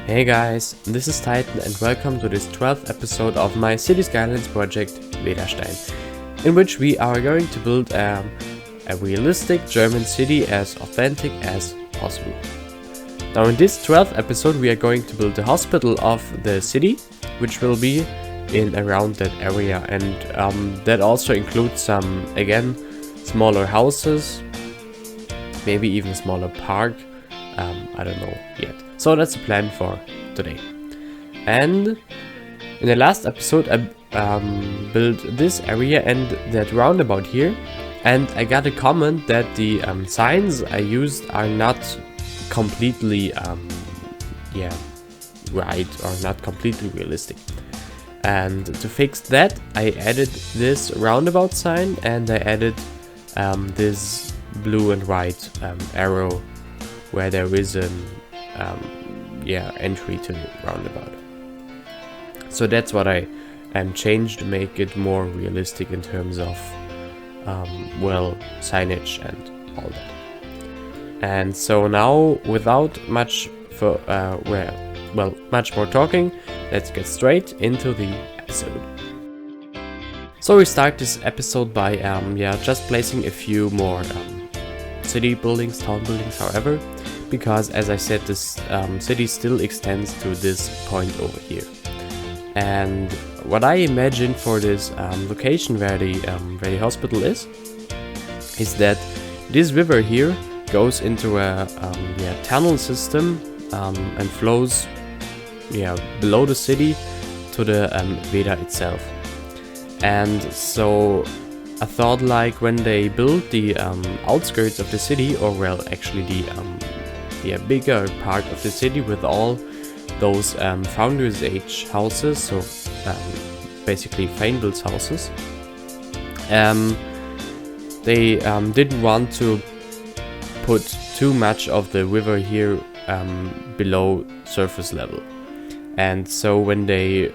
Hey guys, this is Titan and welcome to this 12th episode of my Cities Skylines project Vedastein, in which we are going to build a realistic German city as authentic as possible. Now in this 12th episode we are going to build the hospital of the city, which will be in around that area, and that also includes some, again, smaller houses, maybe even smaller park. I don't know yet. So that's the plan for today. And in the last episode I built this area and that roundabout here, and I got a comment that the signs I used are not completely right, or not completely realistic. And to fix that I added this roundabout sign, and I added this blue and white arrow where there is an entry to the roundabout. So that's what I changed to make it more realistic in terms of signage and all that. And so now, without much much more talking, let's get straight into the episode. So we start this episode by just placing a few more city buildings, town buildings, however, because as I said, this city still extends to this point over here. And what I imagine for this location where the hospital is that this river here goes into a tunnel system and flows below the city to the Veda itself. And so I thought, like, when they built the outskirts of the city, or well, actually the bigger part of the city with all those Founders Age houses, so basically Feynbel's houses, they didn't want to put too much of the river here below surface level. And so when they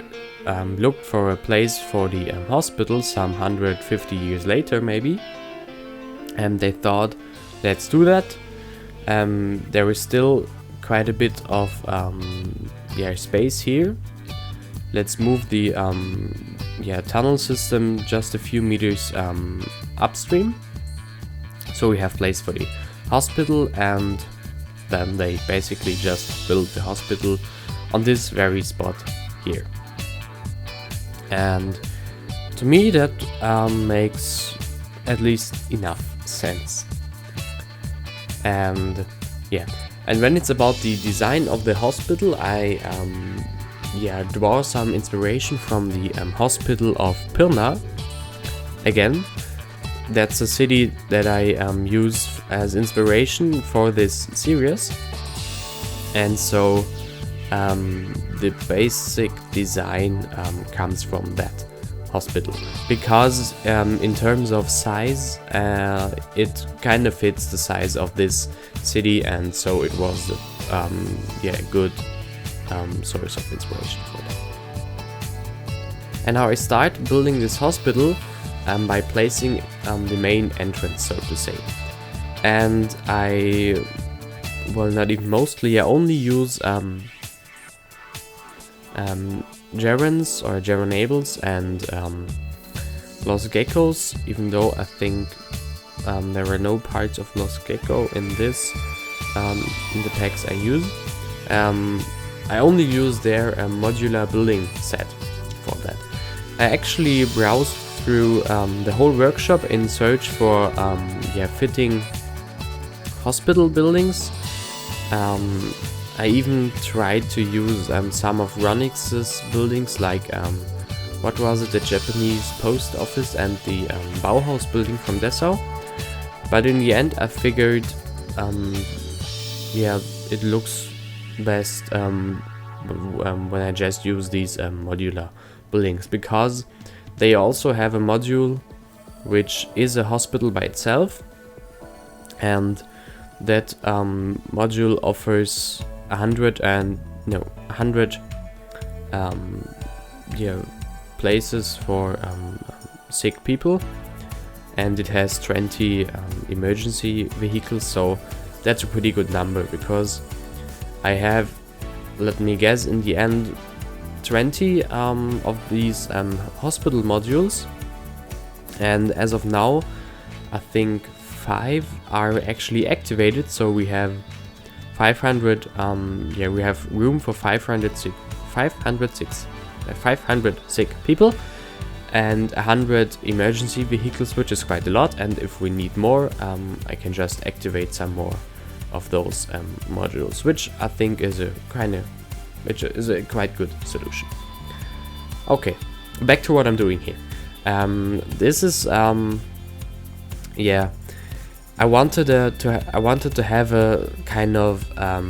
looked for a place for the hospital some 150 years later maybe, and they thought, let's do that. There is still quite a bit of space here. Let's move the tunnel system just a few meters upstream, so we have place for the hospital. And then they basically just built the hospital on this very spot here. And to me that makes at least enough sense. And when it's about the design of the hospital, I draw some inspiration from the hospital of Pirna. Again, that's a city that I use as inspiration for this series. And so the basic design comes from that hospital, because in terms of size it kind of fits the size of this city, and so it was a good source of inspiration for that. And now I start building this hospital by placing the main entrance, so to say. And I only use gerans or geronables and Los Geckos, even though I think there are no parts of Los Gecko in this in the packs I use. I only use their modular building set for that. I actually browsed through the whole workshop in search for fitting hospital buildings. I even tried to use some of Ronix's buildings, like the Japanese post office and the Bauhaus building from Dessau. But in the end I figured it looks best when I just use these modular buildings, because they also have a module which is a hospital by itself, and that module offers 100 places for sick people, and it has 20 emergency vehicles, so that's a pretty good number, because I have let me guess, in the end 20 of these hospital modules, and as of now I think 5 are actually activated, so we have 500 we have room for 500 sick people and 100 emergency vehicles, which is quite a lot, and if we need more, I can just activate some more of those modules, which I think is a quite good solution. Okay, back to what I'm doing here. This is yeah, I wanted to have a kind of a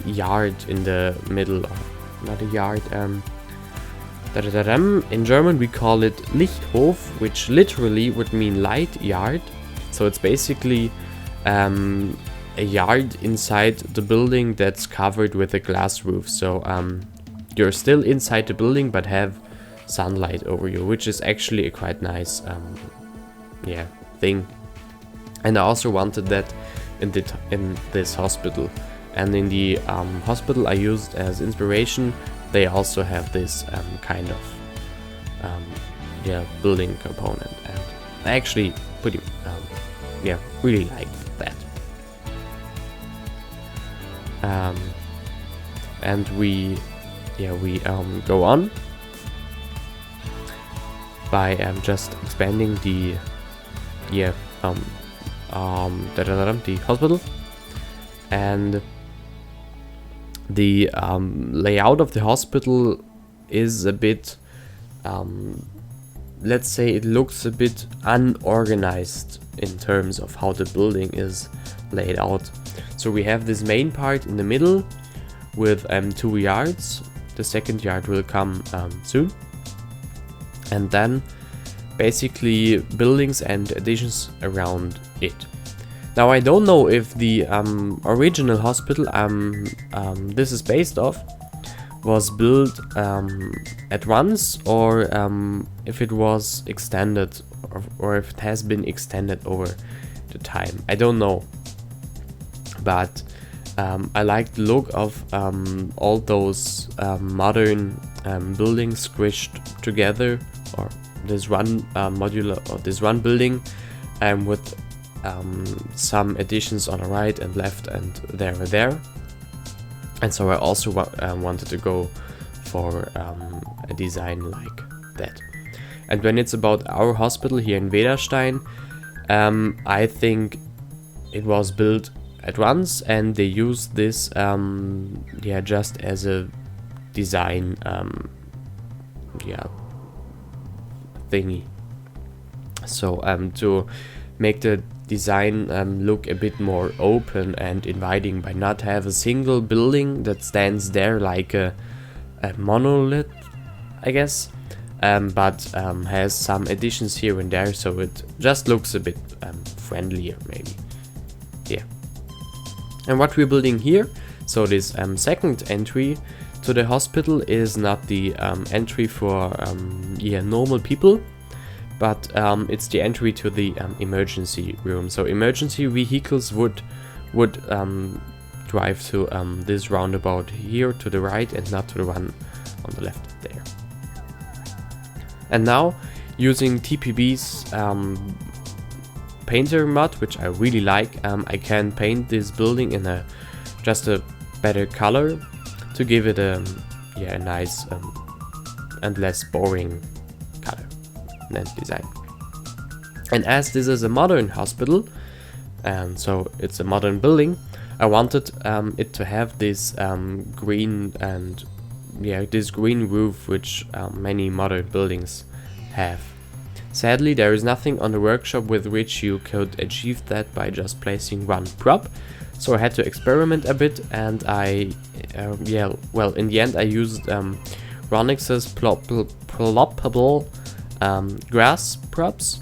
yard in the middle, or not a yard. In German we call it Lichthof, which literally would mean light yard. So it's basically a yard inside the building that's covered with a glass roof. So you're still inside the building but have sunlight over you, which is actually a quite nice thing. And I also wanted that in this hospital, and in the hospital I used as inspiration, they also have this kind of building component, and I actually pretty really like that. And we go on by just expanding the hospital, and the layout of the hospital is a bit let's say it looks a bit unorganized in terms of how the building is laid out. So we have this main part in the middle with 2 yards. The second yard will come soon, and then basically buildings and additions around it. Now I don't know if the original hospital this is based off was built at once, or if it was extended, or if it has been extended over the time. I don't know, but I like the look of all those modern buildings squished together, or this one modular, or this one building with some additions on the right and left and there. And so I also wanted to go for a design like that. And when it's about our hospital here in Vedastein, I think it was built at once, and they used this just as a design thingy. So to make the design look a bit more open and inviting, by not have a single building that stands there like a monolith, I guess, but has some additions here and there, so it just looks a bit friendlier maybe. Yeah. And what we're building here, so this second entry to the hospital is not the entry for normal people, but it's the entry to the emergency room. So emergency vehicles would drive to this roundabout here to the right, and not to the one on the left there. And now, using TPB's painter mod, which I really like, I can paint this building in just a better color to give it a nice and less boring color and design. And as this is a modern hospital, and so it's a modern building, I wanted it to have this green and this green roof, which many modern buildings have. Sadly, there is nothing on the workshop with which you could achieve that by just placing one prop, so I had to experiment a bit, and in the end I used Ronix's ploppable grass props,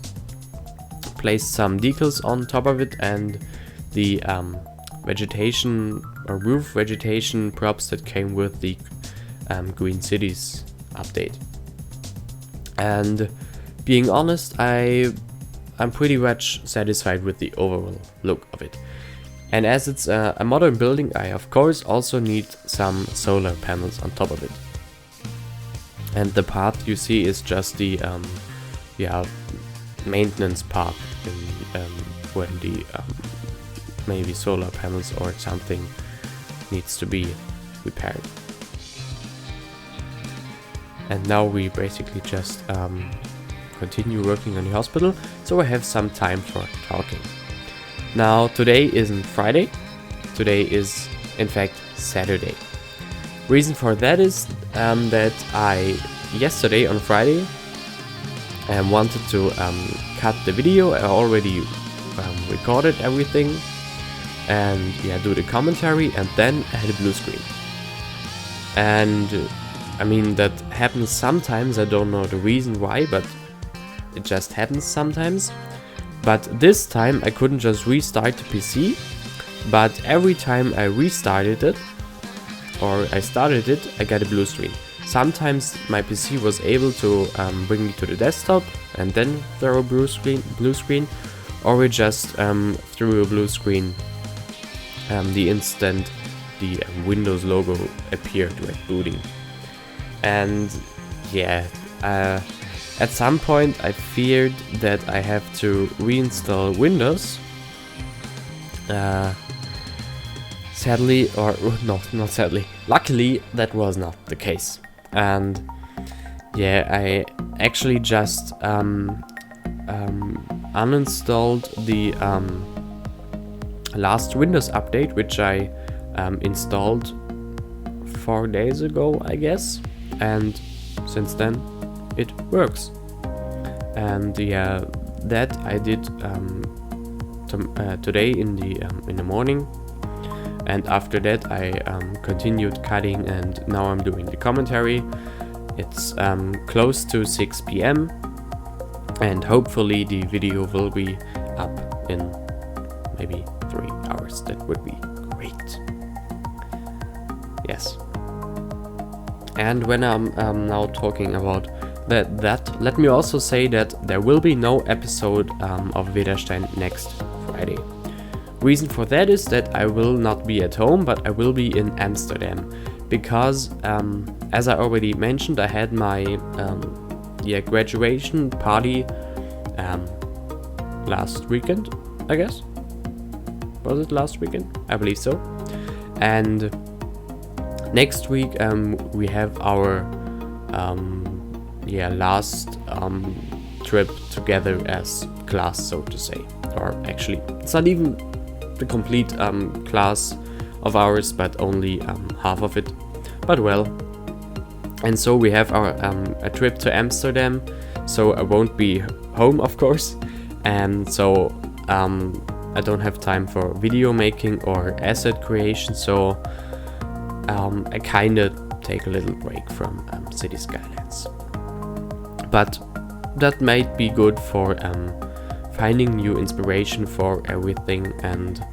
placed some decals on top of it, and the vegetation or roof vegetation props that came with the Green Cities update. And being honest, I'm pretty much satisfied with the overall look of it. And as it's a modern building, I of course also need some solar panels on top of it. And the part you see is just the maintenance part when the maybe solar panels or something needs to be repaired. And now we basically just continue working on the hospital, so I have some time for talking. Now today isn't Friday, today is in fact Saturday. Reason for that is that I yesterday on Friday wanted to cut the video. I already recorded everything and do the commentary, and then I had a blue screen. And I mean, that happens sometimes. I don't know the reason why, but it just happens sometimes. But this time I couldn't just restart the PC, but every time I restarted it or I started it, I got a blue screen. Sometimes my PC was able to bring me to the desktop and then throw a blue screen, or it just threw a blue screen the instant the Windows logo appeared when booting. And at some point I feared that I have to reinstall Windows. Sadly, or not sadly, luckily that was not the case. And I actually just uninstalled the last Windows update, which I installed 4 days ago, I guess, and since then it works. And that I did today in the morning, and after that I continued cutting, and now I'm doing the commentary. It's close to 6 p.m. and hopefully the video will be up in maybe 3 hours. That would be great. Yes. And when I'm now talking about that, let me also say that there will be no episode of Vedastein next Friday. Reason for that is that I will not be at home, but I will be in Amsterdam, because as I already mentioned, I had my graduation party last weekend, I guess. Was it last weekend? I believe so. And next week we have our last trip together as class, so to say. Or actually, it's not even the complete class of ours, but only half of it. But well, and so we have our a trip to Amsterdam, so I won't be home, of course, and so I don't have time for video making or asset creation, so I kinda take a little break from Cities Skylines. But that might be good for finding new inspiration for everything, and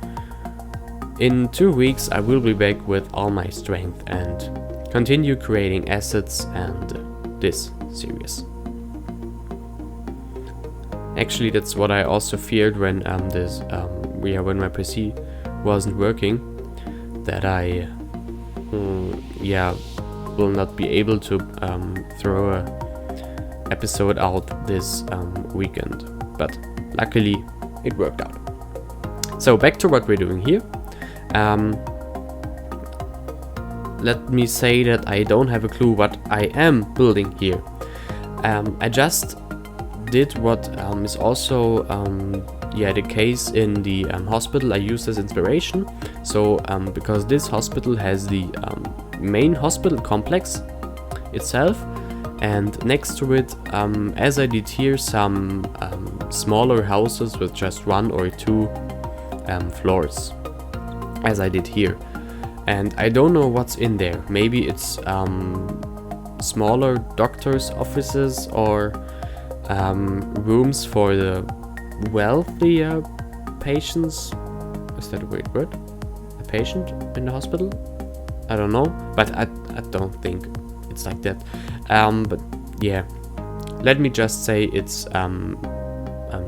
in 2 weeks I will be back with all my strength and continue creating assets and this series. Actually, that's what I also feared when when my PC wasn't working, that I will not be able to throw a episode out this weekend, but luckily it worked out. So back to what we're doing here. Let me say that I don't have a clue what I am building here. I just did what is also the case in the hospital I used as inspiration. So because this hospital has the main hospital complex itself, and next to it, as I did here, some smaller houses with just 1 or 2 floors, as I did here. And I don't know what's in there. Maybe it's smaller doctors' offices or rooms for the wealthier patients. Is that a weird word? A patient in the hospital? I don't know, but I don't think it's like that. But yeah, let me just say it's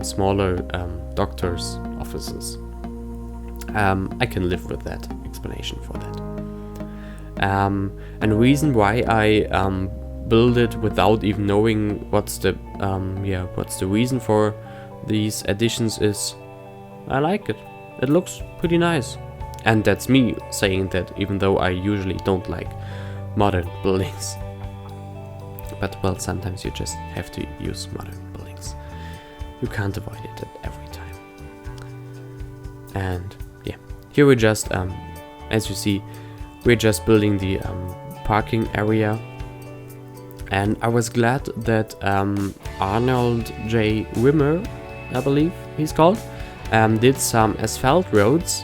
smaller doctors' offices. I can live with that explanation for that. And the reason why I build it without even knowing what's the reason for these additions is I like it. It looks pretty nice. And that's me saying that, even though I usually don't like modern buildings. But well, sometimes you just have to use modern buildings. You can't avoid it at every time. And yeah, here we're just, as you see, we're just building the parking area. And I was glad that Arnold J. Wimmer, I believe he's called, did some asphalt roads.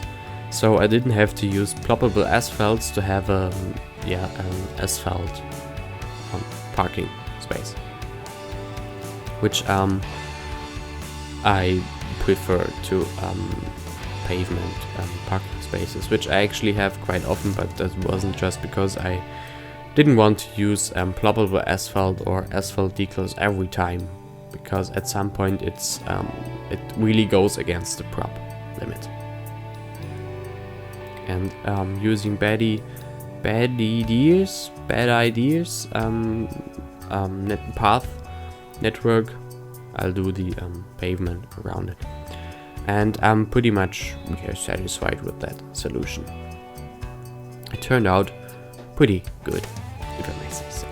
So I didn't have to use ploppable asphalts to have an asphalt parking space, which I prefer to pavement parking spaces, which I actually have quite often, but that wasn't just because I didn't want to use ploppable asphalt or asphalt decals every time, because at some point it really goes against the prop limit. And using bad ideas, path network, I'll do the pavement around it. And I'm pretty much satisfied with that solution. It turned out pretty good, if I may say so.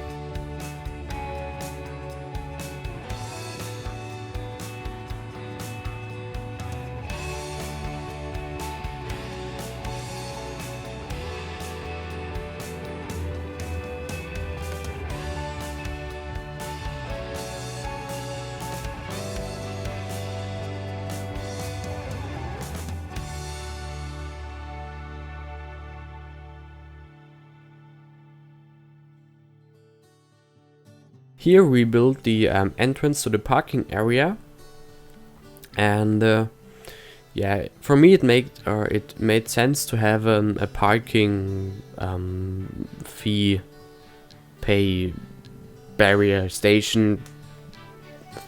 Here we built the entrance to the parking area, and for me it made sense to have a parking fee pay barrier station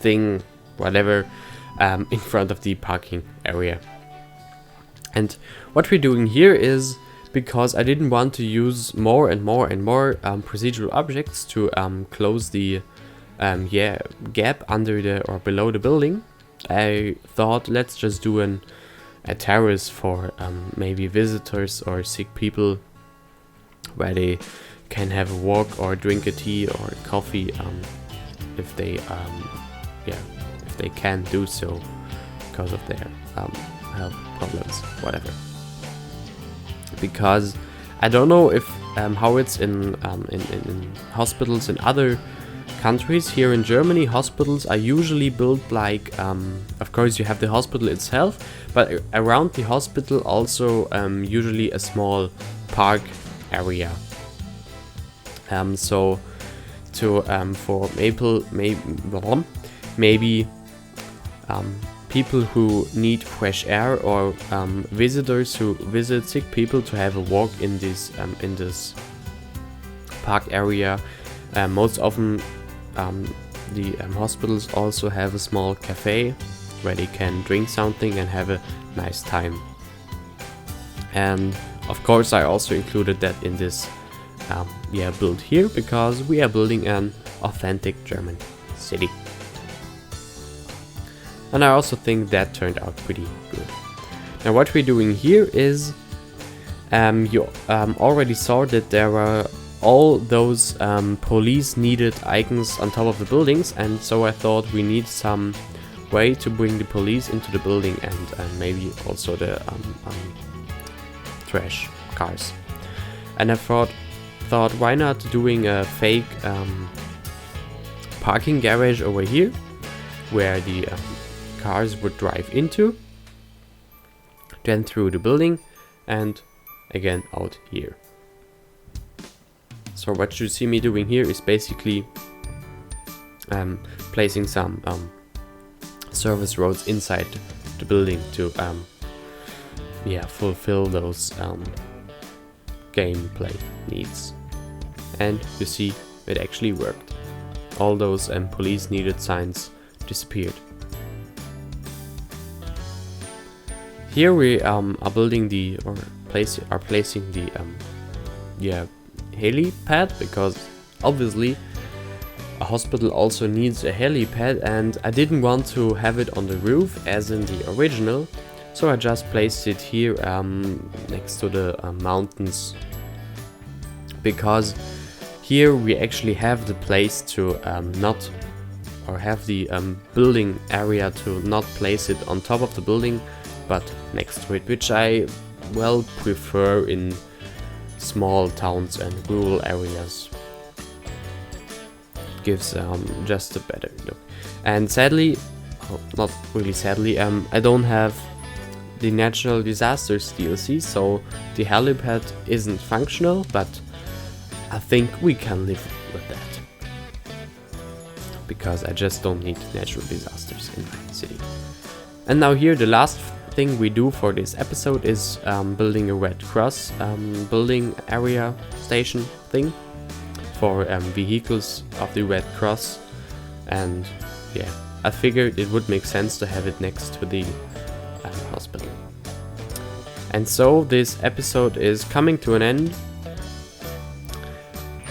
thing, whatever, in front of the parking area. And what we're doing here is, because I didn't want to use more and more procedural objects to close the gap under or below the building, I thought let's just do a terrace for maybe visitors or sick people, where they can have a walk or drink a tea or coffee if they can do so because of their health problems, whatever. Because I don't know if how it's in hospitals in other countries. Here in Germany, hospitals are usually built like, of course you have the hospital itself, but around the hospital also usually a small park area. So to for maybe people who need fresh air, or visitors who visit sick people, to have a walk in this park area. Most often the hospitals also have a small cafe where they can drink something and have a nice time. And of course I also included that in this build here, because we are building an authentic German city. And I also think that turned out pretty good. Now what we're doing here is, you already saw that there were all those police needed icons on top of the buildings, and so I thought we need some way to bring the police into the building, and maybe also the trash cars. And I thought why not doing a fake parking garage over here, where the cars would drive into, then through the building, and again out here. So what you see me doing here is basically placing some service roads inside the building to fulfill those gameplay needs. And you see, it actually worked. All those police needed signs disappeared. Here we are building placing the helipad, because obviously a hospital also needs a helipad, and I didn't want to have it on the roof as in the original, so I just placed it here next to the mountains, because here we actually have the place to have the building area to not place it on top of the building but next to it, which I well prefer in small towns and rural areas. It gives just a better look. And sadly, not really sadly, I don't have the natural disasters DLC, so the helipad isn't functional, but I think we can live with that, because I just don't need natural disasters in my city. And now here the last thing we do for this episode is building a Red Cross building area station thing for vehicles of the Red Cross, and yeah, I figured it would make sense to have it next to the hospital. And so this episode is coming to an end.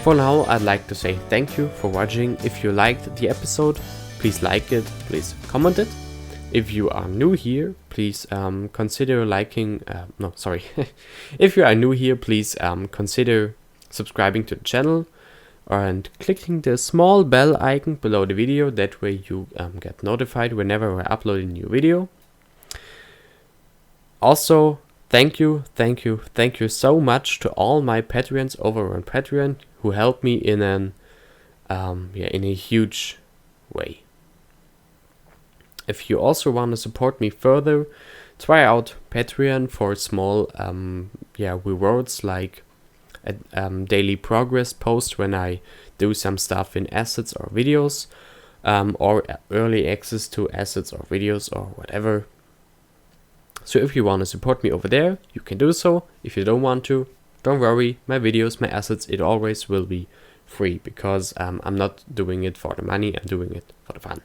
For now, I'd like to say thank you for watching. If you liked the episode, please like it, please comment it. If you are new here, please consider liking, if you are new here, please consider subscribing to the channel and clicking the small bell icon below the video. That way you get notified whenever I upload a new video. Also, thank you so much to all my Patreons over on Patreon who helped me in a huge way. If you also want to support me further, try out Patreon for small rewards, like a daily progress post when I do some stuff in assets or videos, or early access to assets or videos or whatever. So if you want to support me over there, you can do so. If you don't want to, don't worry, my videos, my assets, it always will be free, because I'm not doing it for the money, I'm doing it for the fun.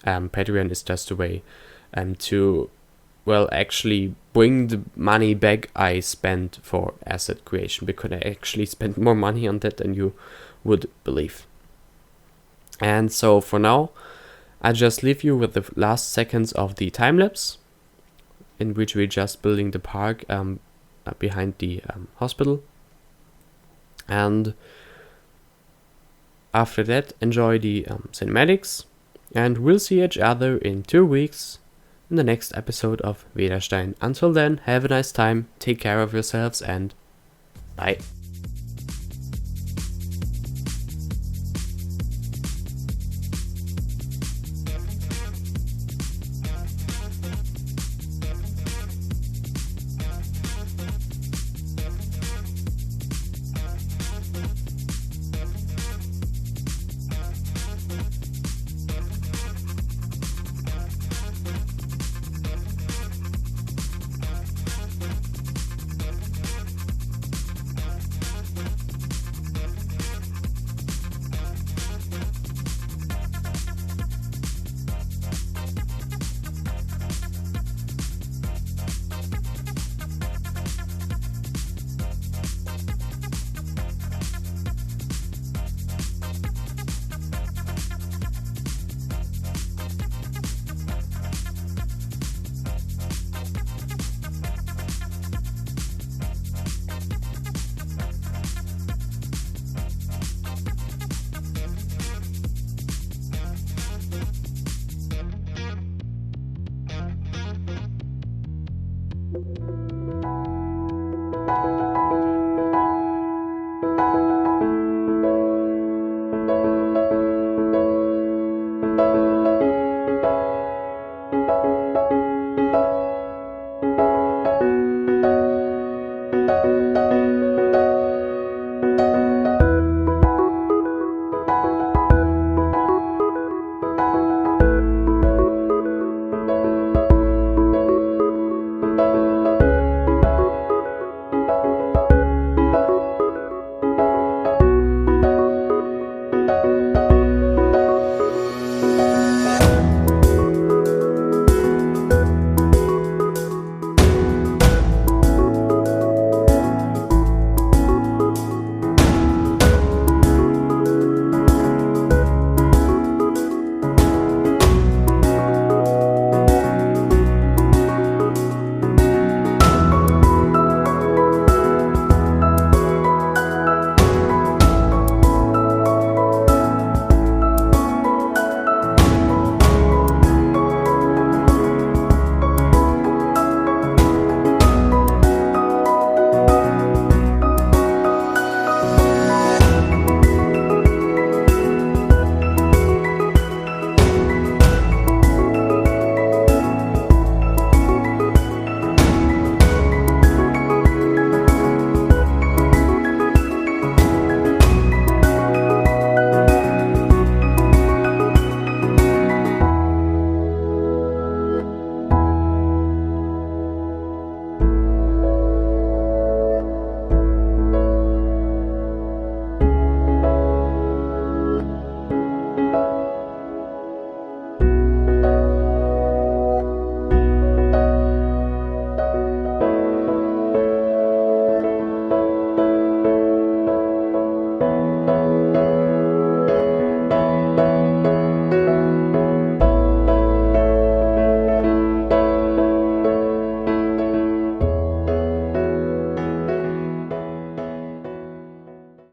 Patreon is just a way to, well, actually bring the money back I spent for asset creation, because I actually spent more money on that than you would believe. And so for now, I just leave you with the last seconds of the time lapse, in which we're just building the park behind the hospital. And after that, enjoy the cinematics. And we'll see each other in 2 weeks in the next episode of Vedastein. Until then, have a nice time, take care of yourselves, and bye.